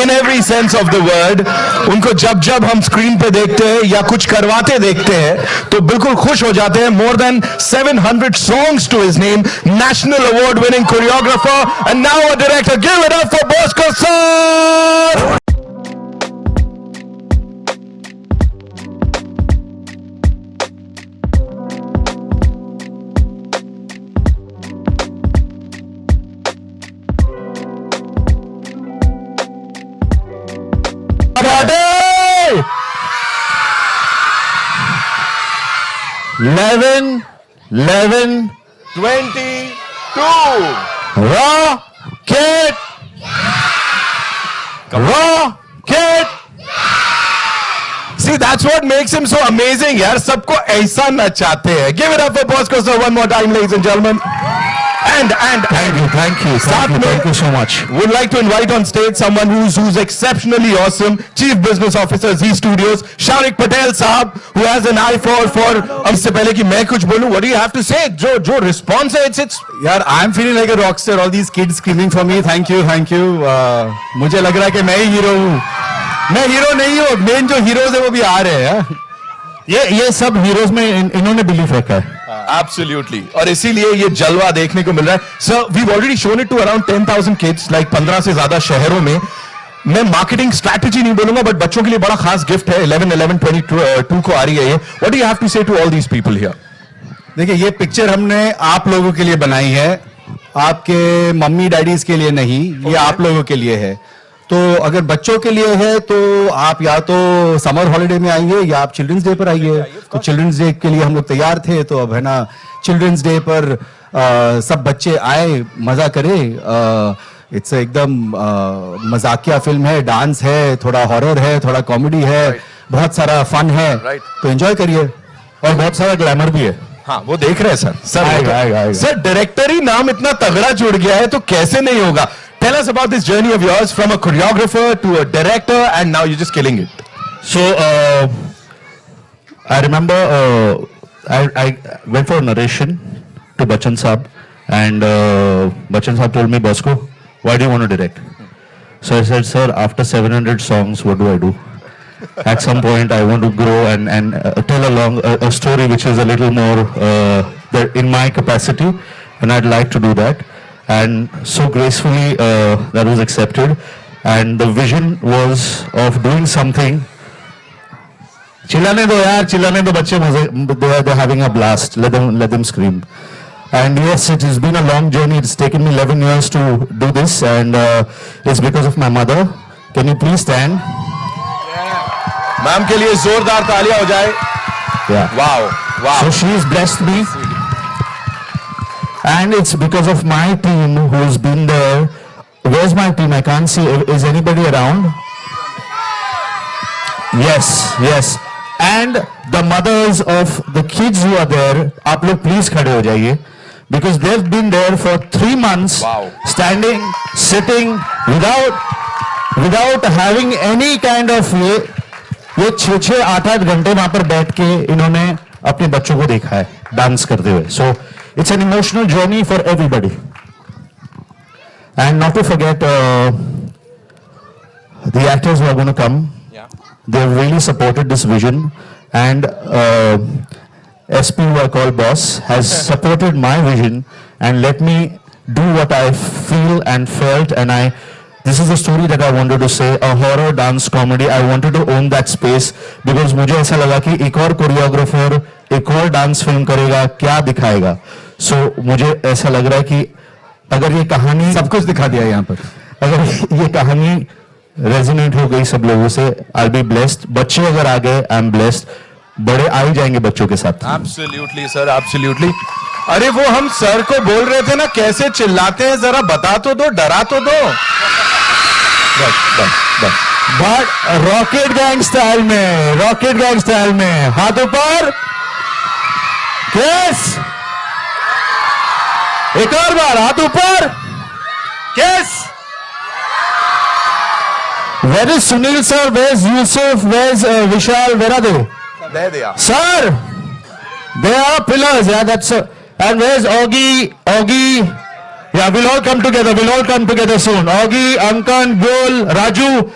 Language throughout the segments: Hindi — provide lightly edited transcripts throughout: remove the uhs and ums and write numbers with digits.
in every sense of the word. उनको जब जब हम स्क्रीन पे देखते हैं या कुछ करवाते देखते हैं तो बिल्कुल खुश हो जाते हैं. More than 700 songs to his name, national award winning choreographer and now a director. Give it up for Bosco sir. Eleven, 22. Rocket, Rocket. See, that's what makes him so amazing, yaar. सबको ऐसा नचाते हैं. Give it up for Bosco sir one more time, ladies and gentlemen. And Thank you so much. Would like to invite on stage someone who's exceptionally awesome. Chief Business Officer Z Studios, Shaunik Patel साहब, who has an eye for. इससे पहले कि मैं कुछ बोलूं, what do you have to say? जो response है, it's. यार, I'm feeling like a rockstar. All these kids screaming for me. Thank you. मुझे लग रहा है कि मैं ही हीरो हूँ. मैं हीरो नहीं हूँ. मेन जो हीरोज है वो भी आ रहे हैं. ये सब हीरोज में इन्होंने बिलीफ रखा है. Absolutely. और इसीलिए ये जलवा देखने को मिल रहा है. Sir, we've already shown it to around 10,000 kids, like 15 से ज्यादा शहरों में. मैं मार्केटिंग स्ट्रैटेजी नहीं बोलूंगा, बट बच्चों के लिए बड़ा खास गिफ्ट है. 11/11/22 को आ रही है ये. What do you have to say to all these people here? देखिए, ये पिक्चर हमने आप लोगों के लिए बनाई है, आपके मम्मी डैडीज के लिए नहीं. ये आप लोगों के लिए है. तो अगर बच्चों के लिए है तो आप या तो समर हॉलिडे में आइए या आप चिल्ड्रंस डे पर आइए. तो चिल्ड्रंस डे के लिए हम लोग तैयार थे, तो अब है ना, चिल्ड्रंस डे पर सब बच्चे आए, मजा करें. इट्स एकदम मजाकिया फिल्म है, डांस है, थोड़ा हॉरर है, थोड़ा कॉमेडी है, बहुत सारा फन है. तो एंजॉय करिए. और बहुत सारा ग्लैमर भी है. हाँ, वो देख रहे हैं सर. आएगा. सर, डायरेक्टर ही नाम इतना तगड़ा जुड़ गया है तो कैसे नहीं होगा. Tell us about this journey of yours from a choreographer to a director and now you're just killing it. So I remember I went for a narration to Bachchan Saab and Bachchan Saab told me, Bosco, why do you want to direct? So I said, sir, after 700 songs, what do I do? At some point I want to grow and tell a story which is a little more in my capacity, and I'd like to do that. And so gracefully that was accepted, and the vision was of doing something. चिल्लाने दो यार, चिल्लाने दो बच्चे मजे, they're having a blast. Let them scream. And yes, it has been a long journey. It's taken me 11 years to do this, and it's because of my mother. Can you please stand? Ma'am के लिए जोरदार तालियां हो जाए. Yeah. Wow. So she's blessed me. And it's because of my team who's been there. Where's my team? I can't see. Is anybody around? Yes. And the mothers of the kids who are there, आप लोग please खड़े हो जाइए. Because they've been there for 3 months. Wow. Standing, sitting, without having any kind of ये 6-8 घंटे वहां पर बैठ के इन्होंने अपने बच्चों को देखा है डांस करते हुए. So it's an emotional journey for everybody. And not to forget the actors who are going to come. Yeah. They've really supported this vision, and SP, who I call boss, has supported my vision and let me do what I feel and felt. And this is the story that I wanted to say, a horror dance comedy. I wanted to own that space because मुझे ऐसा लगा कि एक और कोरियोग्राफर एक और डांस फिल्म करेगा, क्या दिखाएगा. So मुझे ऐसा लग रहा है कि अगर ये कहानी, सब कुछ दिखा दिया यहाँ पर, अगर ये कहानी रेजोनेट हो गई सब लोगों से, I'll be blessed. बच्चे अगर आ गए, I'm blessed. बड़े आ ही जाएंगे बच्चों के साथ. Absolutely sir, absolutely. अरे वो हम सर को बोल रहे थे ना, कैसे चिल्लाते हैं, जरा बता तो दो, डरा तो दो. बट रॉकेट गैंग स्टाइल में हाथ ऊपर. केस एक और बार हाथ ऊपर. Case. Where is Sunil sir? Where's Yusuf? Where's Vishal? Where are they? There they are. Sir, they are pillars. Yeah, that's. And where's Augie? Yeah, we'll all come together. We'll all come together soon. Augie, Ankan, Gul, Raju,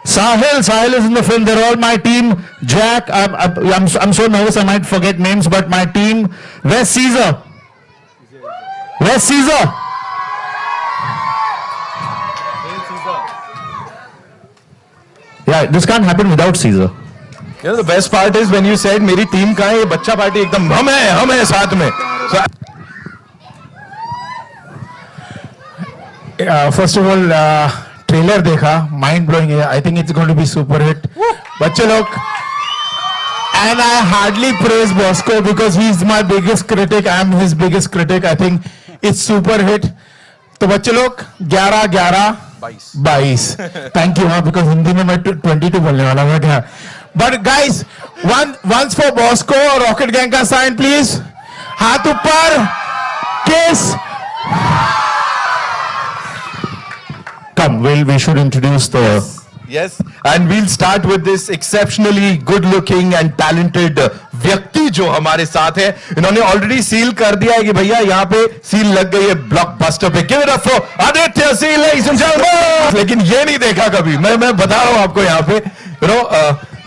Sahil. Sahil is in the film. They're all my team. Jack, I'm so nervous I might forget names, but my team. Where's Caesar? Where's Caesar? Yeah, this can't happen without Caesar. You know, the best part is when you said मेरी टीम कहाँ है, ये बच्चा पार्टी एकदम हम है साथ में. So, first of all trailer देखा, माइंड ब्लोइंग है. I think it's going to be super hit. बच्चे लोग, and I hardly praise Bosco because he is my biggest critic. I am his biggest critic. I think it's super hit. तो बच्चे लोग 11-11-22. Thank you. हाँ, बिकॉज हिंदी में मैं 22 बोलने वाला था क्या. But guys, once for Bosco और रॉकेट गैंग का साइन प्लीज. हाथ ऊपर. किस. Come, we should introduce the. yes, and we'll start with this exceptionally good-looking and talented व्यक्ति जो हमारे साथ है. इन्होंने ऑलरेडी सील कर दिया है कि भैया यहाँ पे सील लग गई है ब्लॉकबस्टर पे. Give it up for Aditya seal, ladies and gentleman. लेकिन ये नहीं देखा कभी. मैं बता रहा हूँ आपको यहाँ पे.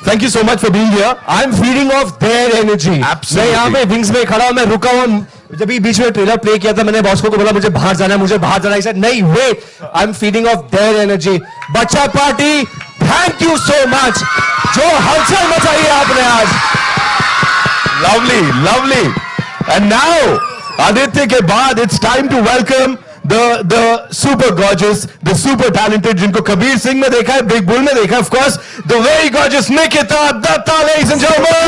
Thank you so much for being here. I am feeding off their energy. मैं यहाँ पे विंग्स में खड़ा हूं, मैं रुका हूं. जब भी बीच में ट्रेलर प्ले किया था, मैंने बॉस्को को बोला मुझे बाहर जाना है, मुझे बाहर जाना है. सर नहीं, wait, I am feeding off their energy. बच्चा party, thank you so much. जो हलचल मचाई है आपने आज. Lovely lovely. And now Aditya के बाद it's time to welcome the super gorgeous, the super talented, जिनको कबीर सिंह में देखा है, बिग बुल में देखा है, of course, the very gorgeous Nikita Datta, ladies and gentlemen.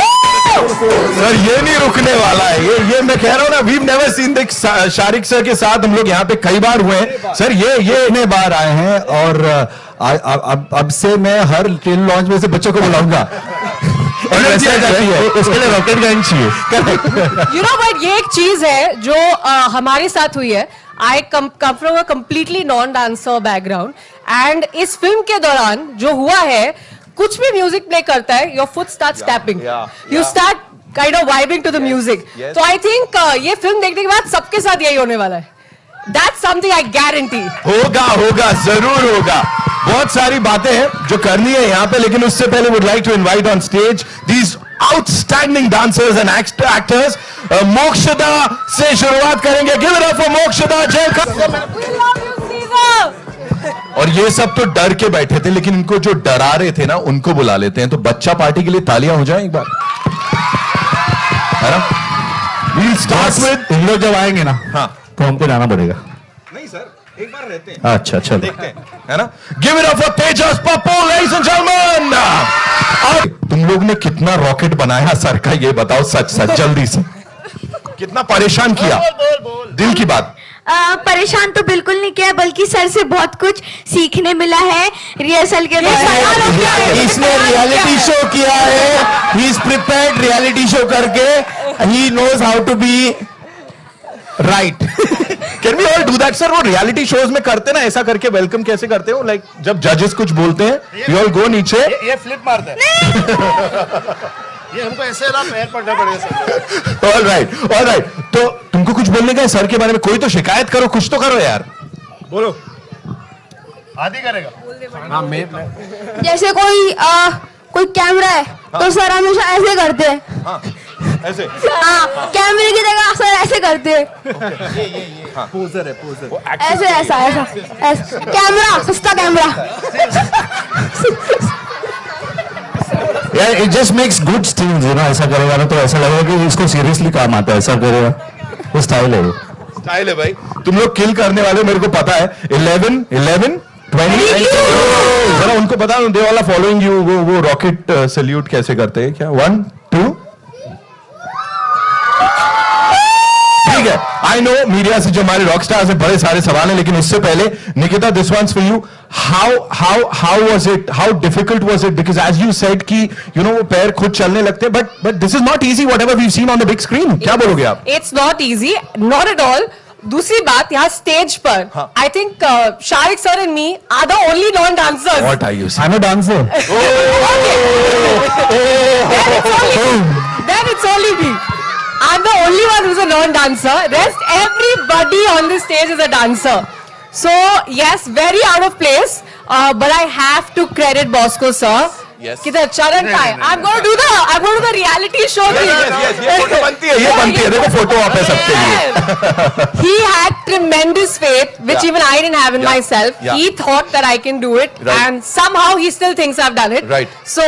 Sir ये नहीं रुकने वाला है. ये मैं कह रहा हूँ ना, we've never seen this. Shariq sir के साथ हम लोग यहाँ पे कई बार हुए हैं. सर ये इतने बार आए हैं और अब से मैं हर ट्रेन लॉन्च में से बच्चों को बुलाऊंगा. उसके लिए रॉकेट गैंग चाहिए. You know what, ये एक चीज है जो हमारे साथ हुई है. I come from a completely non-dancer background, and इस फिल्म के दौरान जो हुआ है, कुछ भी म्यूजिक प्ले करता है, your foot starts tapping, you start kind of vibing to the music. So I think ये फिल्म देखने के बाद सबके साथ यही होने वाला है. That's something I guarantee. होगा जरूर होगा. बहुत सारी बातें हैं जो करनी है यहाँ पे, लेकिन उससे पहले would like to invite on stage these outstanding dancers and actors. Mokshada से शुरुआत करेंगे. Give it up for Mokshada. We love you, Caesar. और ये सब तो डर के बैठे थे, लेकिन इनको जो डरा रहे थे ना, उनको बुला लेते हैं. तो बच्चा पार्टी के लिए तालियां हो जाए एक बार, है ना. We'll start with, इन लोग जब आएंगे ना, हाँ, तो हमको जाना पड़ेगा. नहीं सर, एक बार रहते हैं. अच्छा चलो, देखते हैं, है ना. Give it up for Tejas Pappu, ladies and gentlemen. तुम लोग ने कितना रॉकेट बनाया सर का, ये बताओ सच जल्दी से. कितना परेशान किया, दिल की बात. परेशान तो बिल्कुल नहीं किया, बल्कि सर से बहुत कुछ सीखने मिला है रिहर्सल के दौरान. इसने रियलिटी शो किया है. He is prepared reality show करके. He knows how to be right. Can we all do that sir? वो रियलिटी शोज में करते ना, ऐसा करके वेलकम कैसे करते हो? लाइक जब जजेस कुछ बोलते हैं, यू ऑल गो नीचे. ये फ्लिप मारता है. ये हमको ऐसे ना पैर पड़ना पड़ेगा. All right. तो तुमको कुछ बोलने का है सर के बारे में? कोई तो शिकायत करो, कुछ तो करो यार. बोलो. आदि करेगा. हाँ, मैं जैसे कोई कैमरा है तो सर हमेशा ऐसे करते हैं. ऐसे. हाँ, कैमरे की जगह सर ऐसे करते हैं. पोजर है, पोजर. ऐसा कैमरा, सस्ता कैमरा. यार it just makes good stills, you know. ऐसा करेगा ना तो ऐसा लगेगा कि इसको सीरियसली काम आता है. ऐसा करेगा, वो स्टाइल है. वो स्टाइल है भाई. तुम लोग किल करने वाले, मेरे को पता है. 11 20 जरा उनको बता दो, दे वाला फॉलोइंग यू. वो रॉकेट सैल्यूट कैसे करते हैं क्या? 1 2. ठीक है. आई नो मीडिया से जो हमारे रॉक स्टार्स हैं, बड़े सारे सवाल हैं, लेकिन उससे पहले Nikita, this once for you. how was it, how difficult was it? Because as you said कि you know वो पैर खुद चलने लगते हैं, but this is not easy whatever we've seen on the big screen. क्या बोलोगे आप? It's not easy, not at all. दूसरी बात, यहाँ स्टेज पर I think Shariq sir and me are the only non dancers. What are you saying? I'm a dancer. Then it's only me. I'm the only one who's a non-dancer. Rest everybody on this stage is a dancer. So yes, very out of place. But I have to credit Bosco sir. Yes. किधर चरण का है? I'm going to do the reality show. ये फोटो बनती है, ये बनती है, देखो फोटो आप है सबके लिए. He had tremendous faith, which even I didn't have in myself. Yeah. He thought that I can do it, Right. and somehow he still thinks I've done it. Right. So,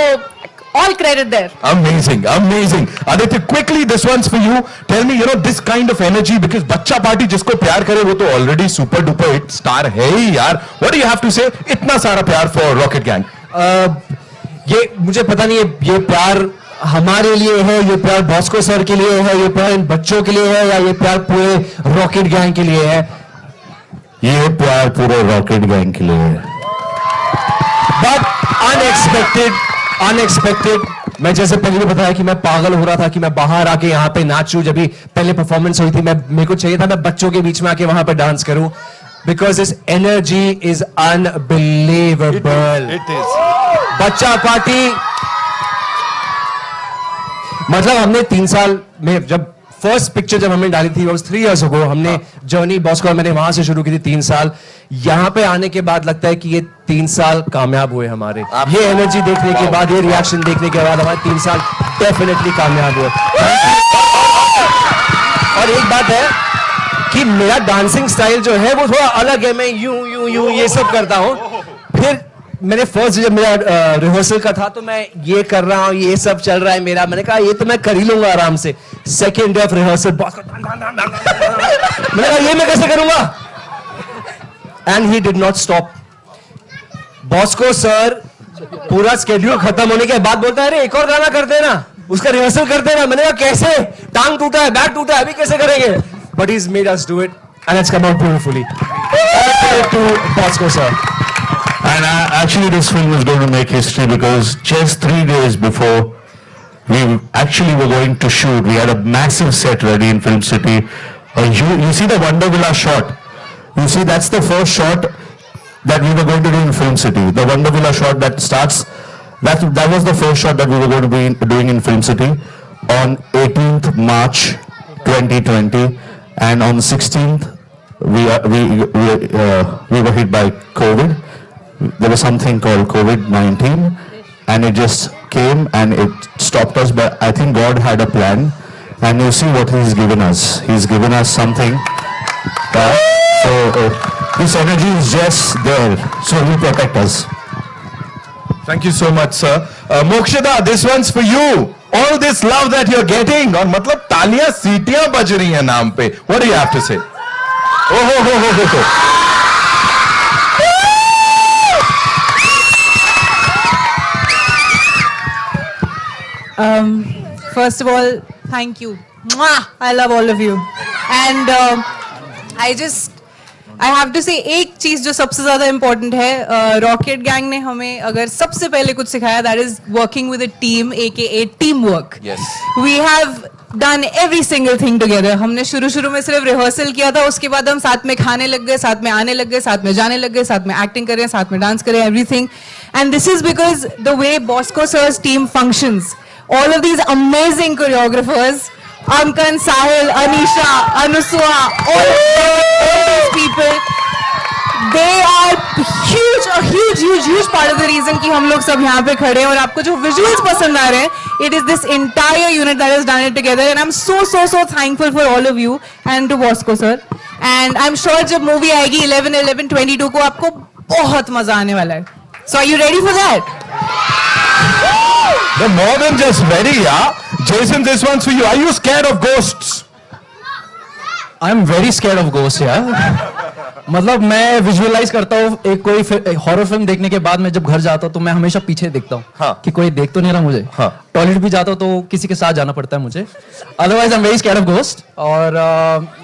all credit there. Amazing, amazing. Aditya, quickly, this one's for you. Tell me, this kind of energy, because बच्चा पार्टी जिसको प्यार करे वो तो already super duper hit star है ही यार. What do you have to say? इतना सारा प्यार for Rocket Gang. ये मुझे पता नहीं है, ये प्यार हमारे लिए है, ये प्यार बॉस्को सर के लिए है, ये प्यार इन बच्चों के लिए है, या ये प्यार पूरे रॉकेट गैंग के लिए है? ये प्यार पूरे रॉकेट गैंग के लिए है. बट अनएक्सपेक्टेड मैं जैसे पहले बताया कि मैं पागल हो रहा था कि मैं बाहर आके यहाँ पे नाचूं. जब भी पहले परफॉर्मेंस हुई थी, मेरे को चाहिए था मैं बच्चों के बीच में आके वहां पे डांस करूं, because this energy is unbelievable. It is. बच्चा पार्टी, मतलब हमने 3 साल में, जब फर्स्ट पिक्चर जब हमने डाली थी, 3 years ago, हमने जर्नी बॉस्को और मैंने वहां से शुरू की थी. 3 साल यहाँ पे आने के बाद लगता है कि ये 3 साल कामयाब हुए हमारे. ये एनर्जी देखने के बाद, ये रिएक्शन देखने के बाद हमारे 3 साल डेफिनेटली कामयाब हुए. और एक बात है कि मेरा डांसिंग स्टाइल जो है वो थोड़ा अलग है. मैं यूं ये सब करता हूं. फिर मैंने फर्स्ट जब मेरा रिहर्सल का था तो मैं ये कर रहा हूँ, ये सब चल रहा है मेरा. मैंने कहा ये तो मैं कर ही लूंगा आराम से. Second day of rehearsal boss का मैंने कहा ये मैं कैसे करूंगा? And he did not stop. Bosco sir पूरा स्केड्यूल खत्म होने के बाद बोलता है अरे एक और गाना करते हैं ना, उसका रिहर्सल करते हैं ना. मैंने कहा कैसे? टांग टूटा है, बैक टूटा है, अभी कैसे करेंगे? But he made us do it and it's come out beautifully. To Bosco sir. And actually, this film is going to make history because just 3 days before we actually were going to shoot, we had a massive set ready in Film City. You see the Wonder Villa shot. You see that's the first shot that we were going to do in Film City. The Wonder Villa shot that starts. That was the first shot that we were going to be doing in Film City on 18th March 2020, and on 16th we were hit by COVID. There was something called COVID-19 and it just came and it stopped us, but I think God had a plan, and you see what He's given us. He's given us something. So this energy is just there, so He'll protect us. Thank you so much, sir. Mokshida, this one's for you. All this love that you're getting, और मतलब तालियां सीटियां बज रही हैं नाम पे. What do you have to say? Oh ho. First of all, thank you. Mwah! I love all of you. And I have to say एक चीज जो सबसे ज्यादा important है, रॉकेट गैंग ने हमें अगर सबसे पहले कुछ सिखाया, that is working with a team, aka teamwork. Yes. We have done every single thing together. हमने शुरू में सिर्फ रिहर्सल किया था, उसके बाद हम साथ में खाने लग गए, साथ में आने लग गए, साथ में जाने लग गए, साथ में एक्टिंग कर रहे हैं, साथ में डांस कर रहे हैं, everything. And this is because the way Bosco sir's team functions. All of these amazing choreographers, Ankan, Sahil, Anisha, Anuswa, all these people, they are a huge part of the reason कि हम लोग सब यहाँ पे खड़े हैं. और आपको जो visuals पसंद आ रहे हैं, it is this entire unit that has done it together, and I'm so thankful for all of you and to Bosco sir. And I'm sure जब movie आएगी 11/11/22 को आपको बहुत मजा आने वाला है. So are you ready for that? They're more than just ready, yeah. Jason, this one's for you. Are you scared of ghosts? I'm very scared of ghosts यार. मतलब मैं विजुअलाइज करता हूँ एक कोई हॉरर फिल्म देखने के बाद मैं जब घर जाता हूँ तो मैं हमेशा पीछे देखता हूँ. हाँ. कि कोई देख तो नहीं रहा मुझे. हाँ. टॉयलेट भी जाता हूँ तो किसी के साथ जाना पड़ता है मुझे. Otherwise I'm very scared of ghosts. और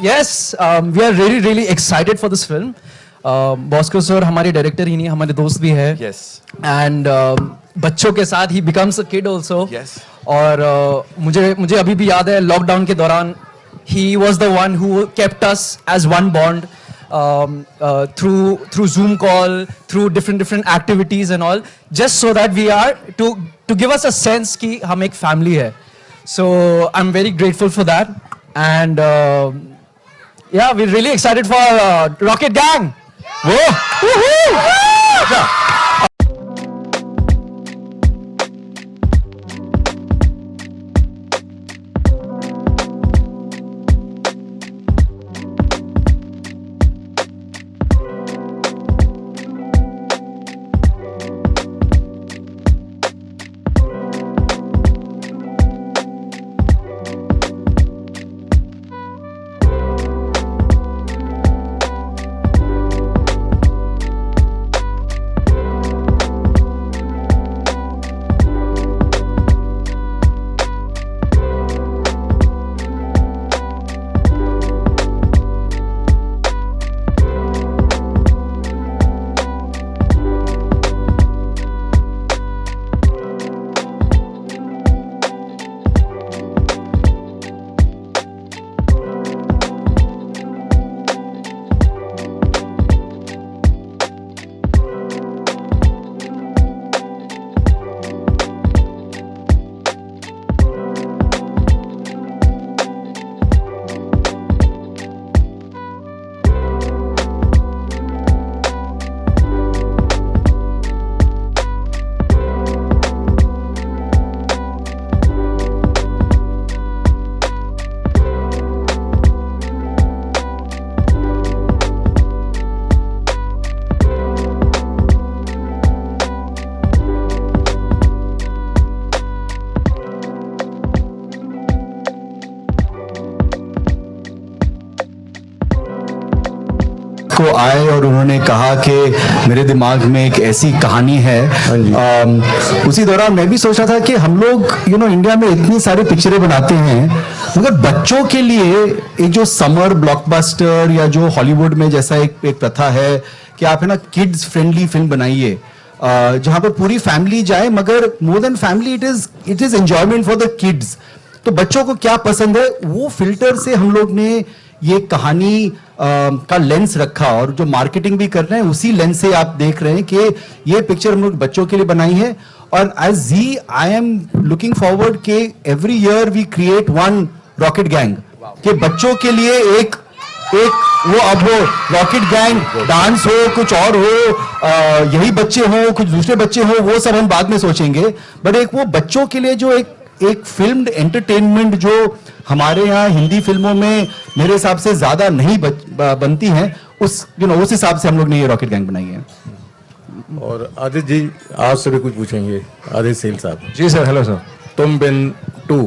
yes, we are really excited for this film. Bosco sir हमारे डायरेक्टर ही नहीं, हमारे दोस्त भी है. Yes. एंड बच्चों के साथ ही becomes a kid also. Yes. और मुझे अभी भी याद है लॉकडाउन के दौरान he was the one who kept us as one bond, through Zoom call, through different activities and all, just so that we are to give us a sense कि हम एक family है. So I'm very grateful for that. and yeah, we're really excited for Rocket Gang. Whoa! Woohoo! को आए और उन्होंने कहा कि मेरे दिमाग में एक ऐसी कहानी है। उसी दौरान मैं भी सोच रहा था कि हम लोग इंडिया में इतनी सारी पिक्चरें बनाते हैं, मगर बच्चों के लिए एक जो समर ब्लॉकबस्टर या जो हॉलीवुड में जैसा एक प्रथा है कि आप है ना किड्स फ्रेंडली फिल्म बनाइए जहां पर पूरी फैमिली जाए, मगर more than family it is enjoyment for the kids. तो बच्चों को क्या पसंद है वो फिल्टर से हम लोग ने ये कहानी का लेंस रखा, और जो मार्केटिंग भी कर रहे हैं उसी लेंस से आप देख रहे हैं कि ये पिक्चर हम लोग बच्चों के लिए बनाई है। और as ji I am looking forward के every year we create one rocket gang कि बच्चों के लिए एक वो अब वो रॉकेट गैंग डांस हो, कुछ और हो, यही बच्चे हो, कुछ दूसरे बच्चे हो, वो सब हम बाद में सोचेंगे, बट एक वो बच्चों के लिए जो एक फिल्म एंटरटेनमेंट जो हमारे यहाँ हिंदी फिल्मों में मेरे हिसाब से ज्यादा नहीं बनती हैं, उस उस हिसाब से हम लोग ने ये रॉकेट गैंग बनाई है। और आदित्य जी आपसे भी कुछ पूछेंगे। आदित्य सेल साहब। जी sir. Hello sir. Tum Bin 2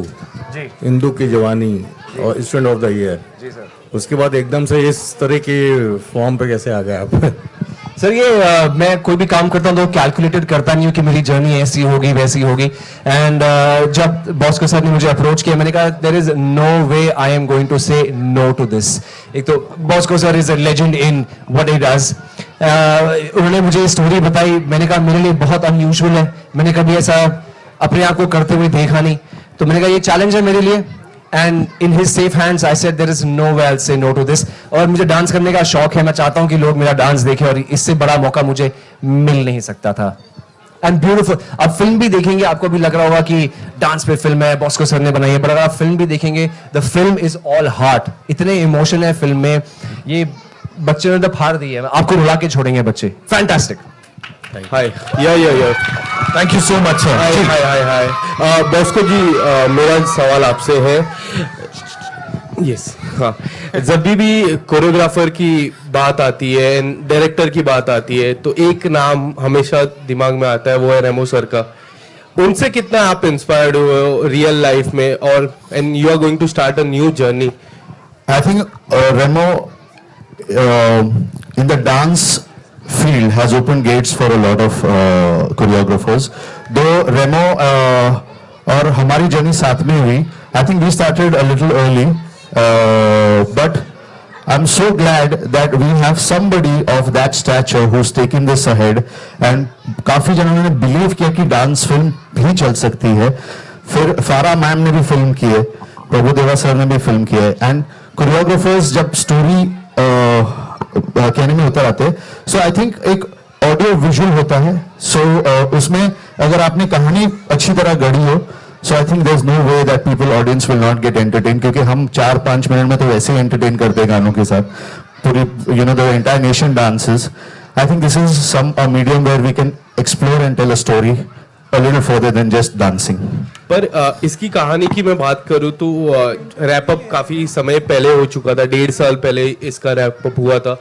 जी, हिंदू की जवानी और स्टूडेंट ऑफ द ईयर। जी सर। उसके बाद एकदम से इस तरह के फॉर्म पे कैसे आ गए आप? सर ये मैं कोई भी काम करता हूँ तो कैलकुलेटेड करता नहीं हूँ कि मेरी जर्नी ऐसी होगी वैसी होगी। एंड जब बॉस्को सर ने मुझे अप्रोच किया, मैंने कहा there is no way I am going to say no to this. एक तो Bosco sir is a legend in what he does. उन्होंने मुझे स्टोरी बताई, मैंने कहा मेरे लिए बहुत अनयूजुअल है, मैंने कभी ऐसा अपने आप को करते हुए देखा नहीं, तो मैंने कहा ये चैलेंज है मेरे लिए। And in his safe hands I said there is no way I say no to this. और मुझे डांस करने का शौक है, मैं चाहता हूं कि लोग मेरा डांस देखें, और इससे बड़ा मौका मुझे मिल नहीं सकता था। And beautiful. अब फिल्म भी देखेंगे, आपको भी लग रहा होगा कि डांस पे फिल्म है, बॉस्को सर ने बनाई है, बट अगर आप फिल्म भी देखेंगे the film is all heart. इतने इमोशन है फिल्म में, ये बच्चे ने तो फाड़ दी है, आपको रुला के छोड़ेंगे बच्चे। फैंटास्टिक। हाय या Thank you so much, sir. Hi Bosco ji, मेरा सवाल आपसे है। यस हाँ, जब भी कोरियोग्राफर की बात आती है, डायरेक्टर की बात आती है, तो एक नाम हमेशा दिमाग में आता है, वो है रेमो सर का। उनसे कितना आप इंस्पायर्ड हुए रियल लाइफ में, और and you are going to start a new journey? I think Remo in the dance field has opened gates for a lot of choreographers. Though Remo और हमारी जर्नी साथ में हुई, I think we started a little early, but I'm so glad that we have somebody of that stature who's taken this ahead, and काफी जनों ने believe किया कि डांस फिल्म भी चल सकती है। फिर फारा मैम ने भी फिल्म की है, प्रभुदेवा सर ने भी फिल्म की है, एंड कोरियोग्राफर्स जब स्टोरी कहने में उतर आते हैं, सो आई थिंक एक ऑडियो विजुअल होता है, सो उसमें अगर आपने कहानी अच्छी तरह गढ़ी हो So I think there's no way that people, audience will not get entertained, क्योंकि हम 4-5 मिनट में तो वैसे ही entertain करते हैं गानों के साथ. पूरी, the entire nation dances. I think this is a medium where we can explore and tell a story a little further than just dancing. पर इसकी कहानी की मैं बात करूँ तो रैप अप काफी समय पहले हो चुका था, 1.5 साल पहले इसका रैप अप हुआ था.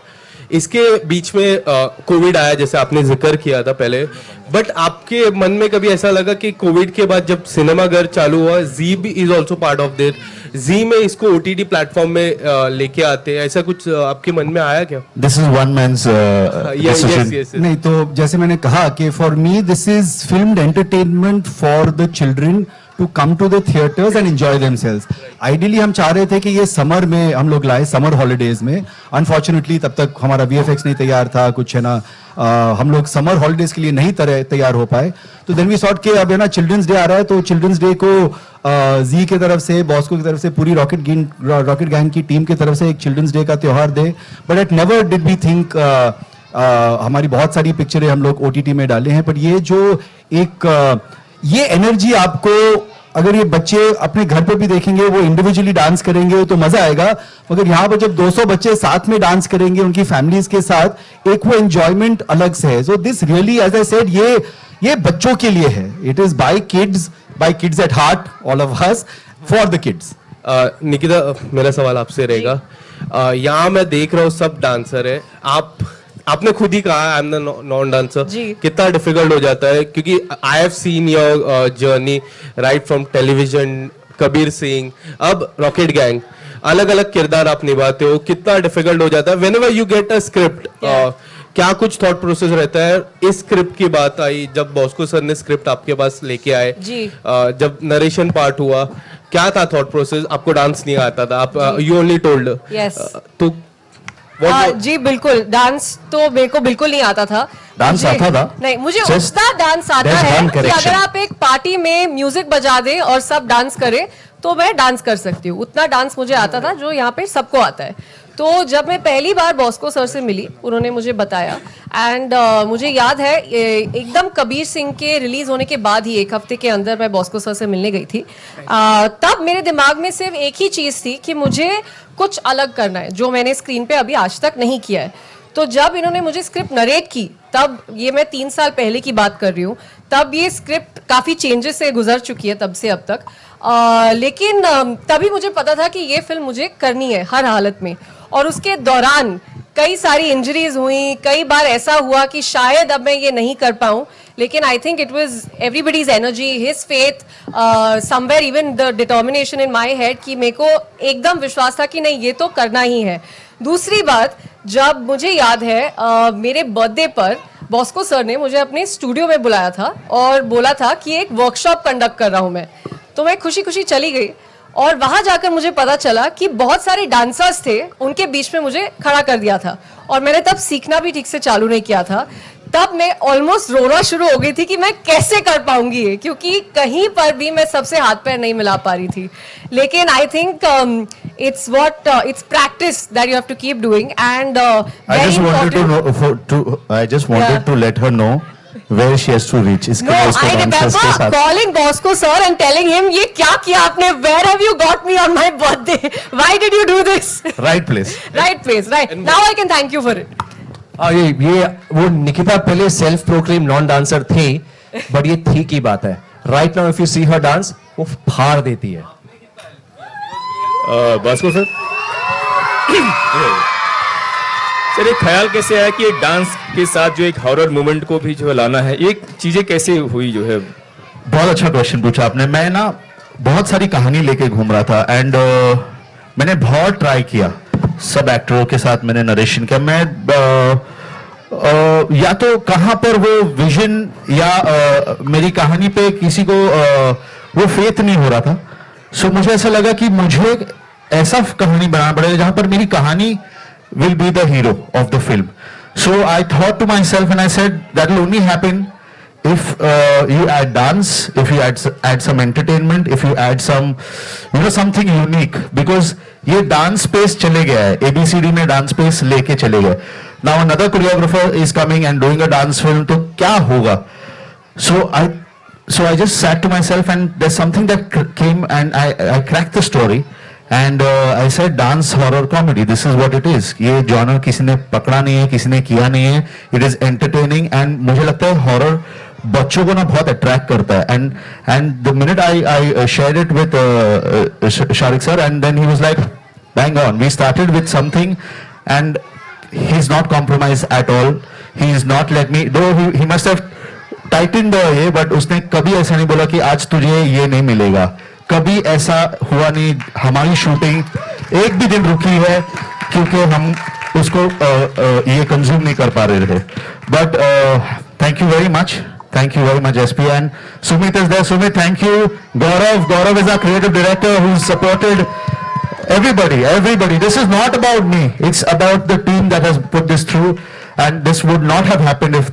इसके बीच में कोविड आया, जैसे आपने जिक्र किया था पहले. बट आपके मन में कभी ऐसा लगा कि कोविड के बाद जब सिनेमा घर चालू हुआ, जी भी is also part of that, Zee में इसको OTT प्लेटफॉर्म में लेके आते हैं, ऐसा कुछ आपके मन में आया क्या? This is one man's decision. yes. नहीं, तो जैसे मैंने कहा कि for me this is filmed entertainment for the children to come to the theatres and enjoy themselves. Ideally हम चाह रहे थे कि ये समर में हम लोग लाए, समर हॉलीडेज में. अनफॉर्चुनेटली तब तक हमारा VFX नहीं तैयार था, कुछ है ना, हम लोग समर हॉलीडेज के लिए नहीं तैयार हो पाए. तो देन वी सॉट के अब है ना चिल्ड्रंस डे आ रहा है, तो चिल्ड्रंस डे को जी की तरफ से, बॉस्को की तरफ से, पूरी रॉकेट गैंग की टीम की तरफ से एक चिल्ड्रंस डे का त्योहार दे. But at never did we think, हमारी बहुत सारी पिक्चरें हम लोग OTT में डाले हैं, पर ये जो एक ये एनर्जी आपको, अगर ये बच्चे अपने घर पे भी देखेंगे, वो इंडिविजुअली डांस करेंगे तो मजा आएगा. मगर यहाँ पर जब 200 बच्चे साथ में डांस करेंगे उनकी फैमिलीज के साथ, एक वो एंजॉयमेंट अलग से है. So this really, as I said, ये बच्चों के लिए है. It is by kids at heart, all of us, for the kids. Nikita, मेरा सवाल आपसे रहेगा. यहाँ मैं देख रहा हूँ सब डांसर है, आपने खुद ही कहा I am the non dancer. कितना डिफिकल्ट हो जाता है, क्योंकि I have seen your journey right from television, Kabir Singh, अब रॉकेट गैंग, अलग अलग किरदार आप निभाते हो. कितना डिफिकल्ट हो जाता है whenever you get a script. क्या कुछ थॉट प्रोसेस रहता है? इस स्क्रिप्ट की बात आई जब बॉस्को सर ने स्क्रिप्ट आपके पास लेके आए, जब नरेशन पार्ट हुआ, क्या था थॉट प्रोसेस? आपको डांस नहीं आता था, आप यू ओनली टोल्ड. तो जी बिल्कुल, डांस तो मेरे को बिल्कुल नहीं आता था. डांस आता था? नहीं, मुझे उतना डांस आता है कि अगर आप एक पार्टी में म्यूजिक बजा दे और सब डांस करे तो मैं डांस कर सकती हूँ. उतना डांस मुझे आता था जो यहाँ पे सबको आता है. तो जब मैं पहली बार बॉस्को सर से मिली, उन्होंने मुझे बताया, एंड मुझे याद है एकदम कबीर सिंह के रिलीज होने के बाद ही 1 हफ्ते के अंदर मैं बॉस्को सर से मिलने गई थी. तब मेरे दिमाग में सिर्फ एक ही चीज़ थी कि मुझे कुछ अलग करना है जो मैंने स्क्रीन पे अभी आज तक नहीं किया है. तो जब इन्होंने मुझे स्क्रिप्ट नरेट की, तब ये मैं 3 साल पहले की बात कर रही हूँ, तब ये स्क्रिप्ट काफ़ी चेंजेस से गुजर चुकी है तब से अब तक. लेकिन तभी मुझे पता था कि ये फिल्म मुझे करनी है हर हालत में. और उसके दौरान कई सारी इंजरीज हुई, कई बार ऐसा हुआ कि शायद अब मैं ये नहीं कर पाऊँ, लेकिन I think it was everybody's energy, his faith, somewhere even the determination in my head कि मेरे को एकदम विश्वास था कि नहीं, ये तो करना ही है. दूसरी बात, जब मुझे याद है मेरे बर्थडे पर बॉस्को सर ने मुझे अपने स्टूडियो में बुलाया था और बोला था कि एक वर्कशॉप कंडक्ट कर रहा हूँ मैं. तो मैं खुशी खुशी चली गई और वहां जाकर मुझे पता चला कि बहुत सारे डांसर्स थे, उनके बीच में मुझे खड़ा कर दिया था. और मैंने तब सीखना भी ठीक से चालू नहीं किया था. तब मैं ऑलमोस्ट रोना शुरू हो गई थी कि मैं कैसे कर पाऊंगी ये, क्योंकि कहीं पर भी मैं सबसे हाथ पैर नहीं मिला पा रही थी. लेकिन I think it's practice that you have to keep doing. And I just wanted to let her know where she has to reach. No, I remember calling Bosco sir and telling him, ये क्या किया आपने? Where have you got me on my birthday? Why did you do this? Right place. Right place, right. Now I can thank you for it. ये वो निकिता पहले सेल्फ प्रोक्लेम नॉन डांसर थी, बट ये थी की बात है. Right now if you see her dance, वो फाड़ देती है. बॉस्को सर, सर एक ख्याल कैसे आया कि एक डांस के साथ जो एक हॉरर मोमेंट को भी जो लाना है, ये चीजें कैसे हुई जो है? बहुत अच्छा क्वेश्चन पूछा आपने. मैं ना बहुत सारी कहानी लेके घूम रहा था एंड मैंने बहुत ट्राई किया, सब एक्टरों के साथ मैंने नरेशन किया. मैं या तो कहां पर वो विजन या मेरी कहानी पे किसी को वो फेथ नहीं हो रहा था. सो मुझे ऐसा लगा कि मुझे ऐसा कहानी बनाना पड़ेगा जहां पर मेरी कहानी will be the hero of the film. So I thought to myself and I said that will only happen if you add dance, if you add some entertainment, if you add some something unique, because ये dance space चले गया है, ABCD में dance space लेके चले गए. Now another choreographer is coming and doing a dance film, तो क्या होगा? So so I just sat to myself, and there's something that came, and I cracked the story, and I said, dance, horror, comedy, this is what it is. ये genre किसी ने पकड़ा नहीं है, किसी ने किया नहीं है. It is entertaining, and मुझे लगता है horror बच्चों को ना बहुत attract करता है. And the minute I shared it with Sharik sir, and then he was like, bang on. We started with something, and he's not compromised at all. He's not let me, though he must have tightened ये, but उसने कभी ऐसा नहीं बोला कि आज तुझे ये नहीं मिलेगा. कभी ऐसा हुआ नहीं. हमारी शूटिंग एक भी दिन रुकी है क्योंकि हम उसको ये कंज्यूम नहीं कर पा रहे थे. But thank you very much. Thank you very much, SP. And Sumit is there. Sumit, thank you. Gaurav is our creative director who's supported everybody. This is not about me. It's about the team that has put this through. And this would not have happened if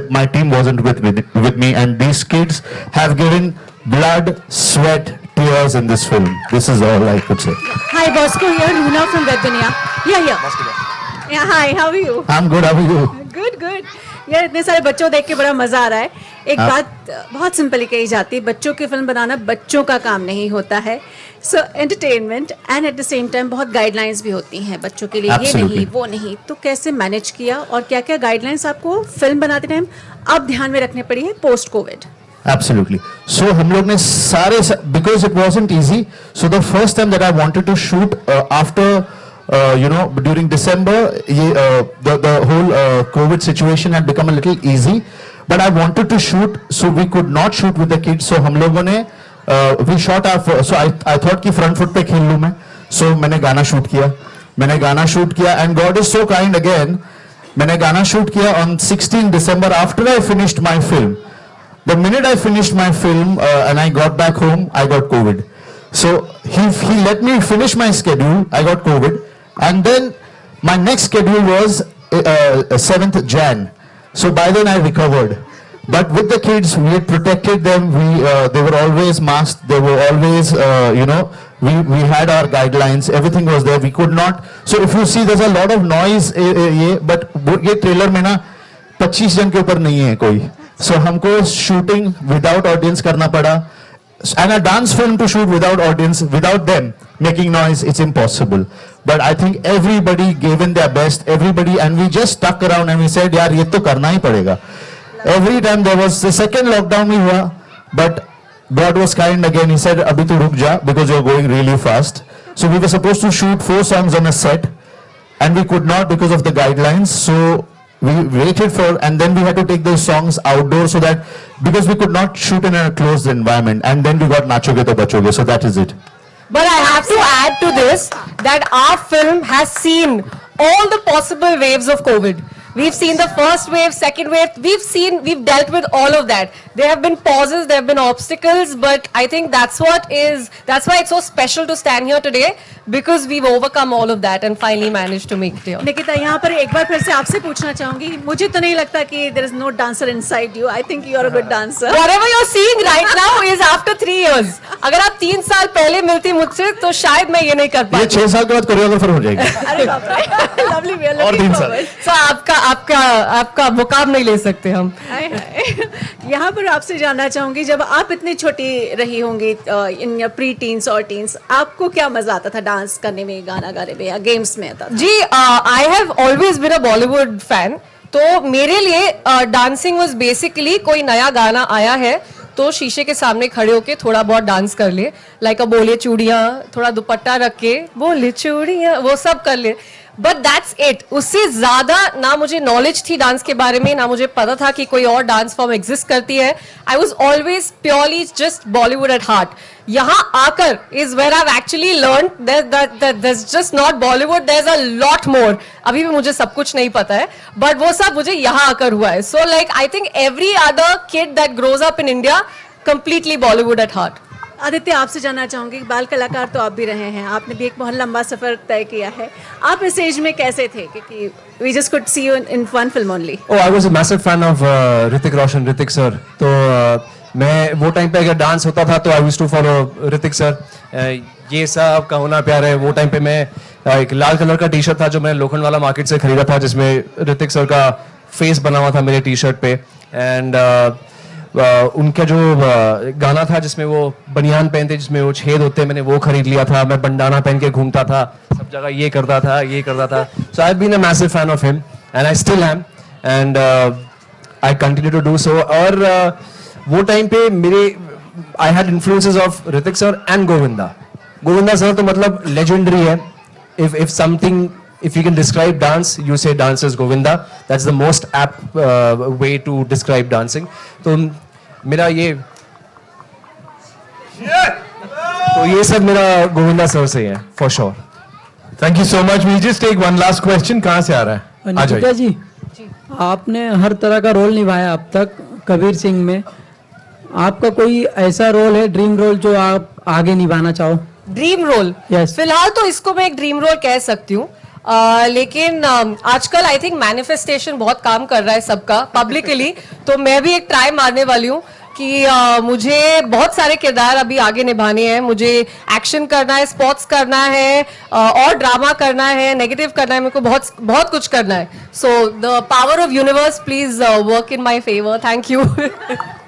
my team wasn't with me. And these kids have given blood, sweat, tears in this film. This is all I could say. Hi, Bosco here, Luna from Beddunia. Yeah, hi, how are you? I'm good. How are you? Good. यार इतने सारे बच्चों देख के बड़ा मजा आ रहा है. एक बात बहुत सिंपल कही जाती है, बच्चों की फिल्म बनाना बच्चों का काम नहीं होता है. So entertainment and at the same time बहुत गाइडलाइंस भी होती हैं बच्चों के लिए. ये नहीं वो नहीं, तो कैसे मैनेज किया और क्या क्या गाइडलाइंस आपको फिल्म बनाते टाइम अब ध्यान में रखने पड़ी है पोस्ट कोविड? Absolutely. So हम लोग ने सारे, because it wasn't easy. So the first time that I wanted to shoot after during December, the whole COVID situation had become a little easy. But I wanted to shoot, so we could not shoot with the kids. So हम लोगों ने we shot our, so I thought कि front foot पे खेल लूँ मैं. So मैंने गाना shoot किया, and God is so kind again. मैंने गाना shoot किया on 16 December after I finished my film. The minute I finished my film and I got back home, I got COVID. So he let me finish my schedule. I got COVID, and then my next schedule was 7th Jan. So by then I recovered. But with the kids, we had protected them. They were always masked. They were always, we had our guidelines. Everything was there. We could not. So if you see, there's a lot of noise. But ये trailer में ना 25 जन के ऊपर नहीं है कोई. So हमको shooting without audience करना पड़ा. And a dance film to shoot without audience, without them making noise, it's impossible. But I think everybody gave in their best, and we just stuck around and we said, यार ये तो करना ही पड़ेगा. Every time there was the second lockdown भी हुआ, but God was kind again. He said, अभी तो रुक जा, because you're going really fast. So we were supposed to shoot 4 songs on a set, and we could not because of the guidelines. So we waited for, and then we had to take those songs outdoors, so that, because we could not shoot in a closed environment, and then we got Nachoge to Bachoge. So that is it. But I have to add to this that our film has seen all the possible waves of COVID. We've seen the first wave, second wave. We've dealt with all of that. There have been pauses, there have been obstacles, but I think that's why it's so special to stand here today, because we've overcome all of that and finally managed to make it here. Nikita, यहाँ पर एक बार फिर से आपसे पूछना चाहूंगी, मुझे तो नहीं लगता कि there is no dancer inside you. I think you are a good dancer. Whatever you're seeing right now is after 3 years. अगर आप 3 साल पहले मिलती मुझसे तो शायद मैं ये नहीं कर पाती. ये 6 साल के बाद कोरियोग्राफर हो जाएगी. अरे बाप रे, lovely, we are और looking 3 साल. forward. So आपका मुकाम नहीं ले सकते हम. यहाँ पर आपसे जानना चाहूंगी, जब आप इतनी छोटी रही होंगी इन प्री टीन्स और टीन्स, आपको क्या मजा आता था डांस करने में, गाना गाने में या गेम्स में? आता जी, I have always been a Bollywood fan. तो मेरे लिए डांसिंग वाज बेसिकली कोई नया गाना आया है तो शीशे के सामने खड़े होके थोड़ा बहुत डांस कर ले, लाइक बोले चूड़ियाँ, थोड़ा दुपट्टा रख के बोले चूड़ियाँ, वो सब कर ले. But that's it. उससे ज्यादा ना मुझे नॉलेज थी डांस के बारे में, ना मुझे पता था कि कोई और डांस फॉर्म एग्जिस्ट करती है. I was always purely just Bollywood at heart. यहाँ आकर is where I have actually learn that's just not Bollywood, there is a lot more. अभी भी मुझे सब कुछ नहीं पता है, बट वो सब मुझे यहाँ आकर हुआ है. So like I think every other kid that grows up in India, completely Bollywood at heart. Aditya, आपसे जानना चाहूंगी, बाल कलाकार तो आप भी रहे हैं, आपने भी एक बहुत लंबा सफर तय किया है. आप इस एज में कैसे थे? क्योंकि we just could see you in one film only. Oh, I was a massive fan of Hrithik Roshan, Hrithik sir. तो मैं वो टाइम पे अगर डांस होता था तो I used to follow Hrithik sir. ये सब का होना प्यार है. वो टाइम पे मैं एक लाल कलर का टी शर्ट था जो मैंने लोखंड वाला मार्केट से खरीदा था, जिसमें ऋतिक सर का फेस बना हुआ था मेरे टी शर्ट पे. एंड उनका जो गाना था जिसमें वो बनियान पहनते जिसमें वो छेद होते, मैंने वो खरीद लिया था। मैं बंडाना पहन के घूमता था सब जगह, ये करता था। So I have been a massive fan of him and I still am and I continue to do so. और वो टाइम पे मेरे I had influences of Hrithik sir and Govinda sir तो मतलब लेजेंडरी है। if something, if you can describe dance, you say dance is Govinda. That's the most apt way to describe dancing. तो मेरा ये सब मेरा गोविंदा सर से है for sure. Thank you so much. We'll just take one last question. कहाँ से आ रहा है? आ निकिता जाइए। जी, आपने हर तरह का रोल निभाया अब तक कबीर सिंह में। आपका कोई ऐसा रोल है, ड्रीम रोल, जो आप आगे निभाना चाहो? Dream role? Yes. फिलहाल तो इसको मैं एक ड्रीम रोल कह सकती हूँ, लेकिन आजकल आई थिंक मैनिफेस्टेशन बहुत काम कर रहा है सबका पब्लिकली, तो मैं भी एक ट्राई मारने वाली हूँ कि मुझे बहुत सारे किरदार अभी आगे निभाने हैं। मुझे एक्शन करना है, स्पोर्ट्स करना है, और ड्रामा करना है, नेगेटिव करना है, मेरे को बहुत कुछ करना है। So the power of universe please work in my favour. Thank you.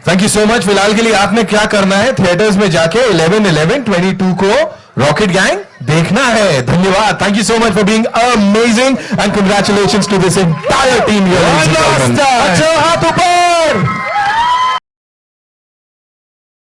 Thank you so much. फिलहाल के लिए आपने क्या करना है, थिएटर्स में जाके 11/11/22 को रॉकेट गैंग देखना है। धन्यवाद। Thank you so much for being amazing and congratulations to this entire team here. अच्छा, हाथ ऊपर।